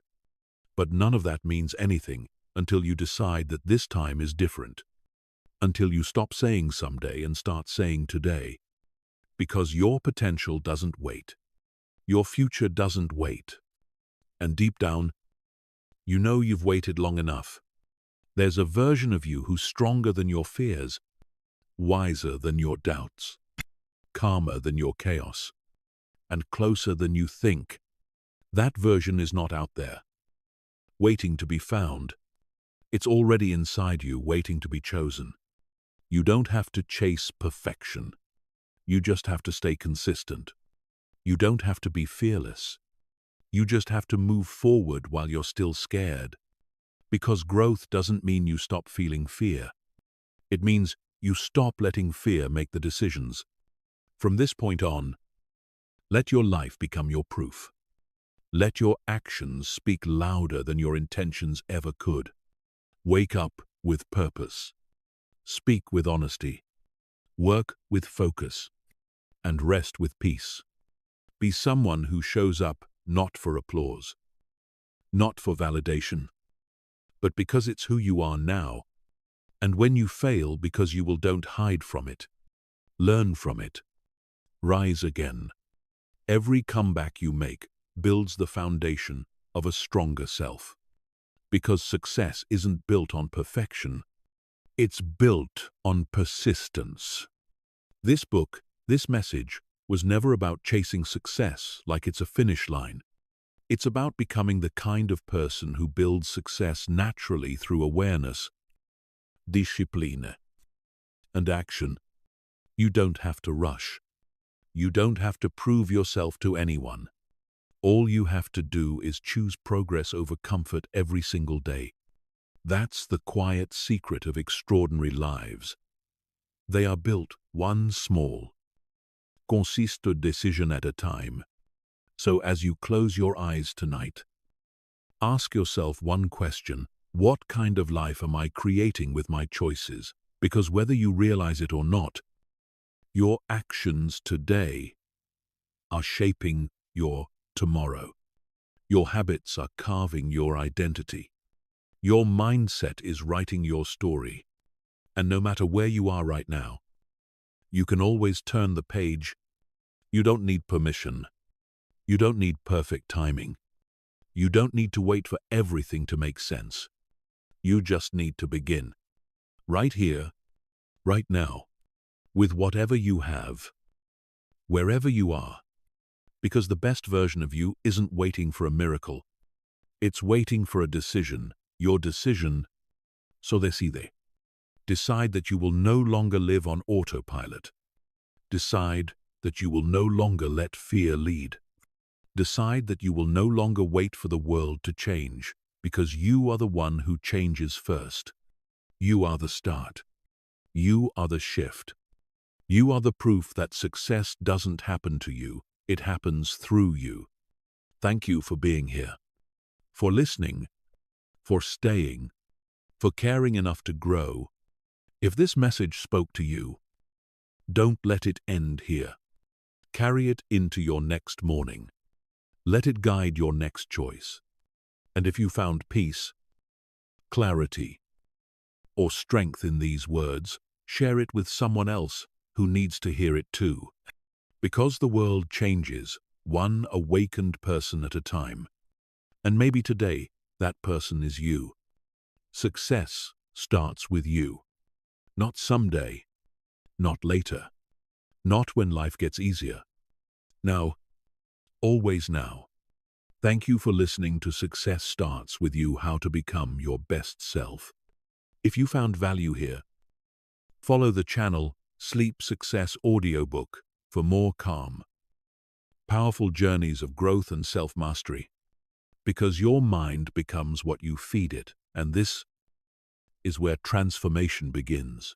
But none of that means anything until you decide that this time is different. Until you stop saying someday and start saying today. Because your potential doesn't wait. Your future doesn't wait. And deep down, you know you've waited long enough. There's a version of you who's stronger than your fears, wiser than your doubts, calmer than your chaos, and closer than you think. That version is not out there, waiting to be found. It's already inside you, waiting to be chosen. You don't have to chase perfection. You just have to stay consistent. You don't have to be fearless. You just have to move forward while you're still scared. Because growth doesn't mean you stop feeling fear. It means you stop letting fear make the decisions. From this point on, let your life become your proof. Let your actions speak louder than your intentions ever could. Wake up with purpose. Speak with honesty. Work with focus. And rest with peace. Be someone who shows up not for applause, not for validation, but because it's who you are now. And when you fail, because you will, don't hide from it. Learn from it. Rise again. Every comeback you make builds the foundation of a stronger self. Because success isn't built on perfection. It's built on persistence. This book, this message, was never about chasing success like it's a finish line. It's about becoming the kind of person who builds success naturally through awareness, discipline, and action. You don't have to rush. You don't have to prove yourself to anyone. All you have to do is choose progress over comfort every single day. That's the quiet secret of extraordinary lives. They are built one small, consistent decision at a time. So as you close your eyes tonight, ask yourself one question: what kind of life am I creating with my choices? Because whether you realize it or not, your actions today are shaping your tomorrow. Your habits are carving your identity. Your mindset is writing your story. And no matter where you are right now, you can always turn the page. You don't need permission. You don't need perfect timing. You don't need to wait for everything to make sense. You just need to begin. Right here, right now, with whatever you have, wherever you are. Because the best version of you isn't waiting for a miracle. It's waiting for a decision. Your decision. So decide. Decide that you will no longer live on autopilot. Decide that you will no longer let fear lead. Decide that you will no longer wait for the world to change, because you are the one who changes first. You are the start. You are the shift. You are the proof that success doesn't happen to you, it happens through you. Thank you for being here, for listening, for staying, for caring enough to grow. If this message spoke to you, don't let it end here. Carry it into your next morning. Let it guide your next choice. And if you found peace, clarity, or strength in these words, share it with someone else who needs to hear it too. Because the world changes, one awakened person at a time. And maybe today, that person is you. Success starts with you. Not someday, not later, not when life gets easier. Now, always now. Thank you for listening to Success Starts With You, How to Become Your Best Self. If you found value here, follow the channel Sleep Success Audiobook for more calm, powerful journeys of growth and self-mastery. Because your mind becomes what you feed it, and this is where transformation begins.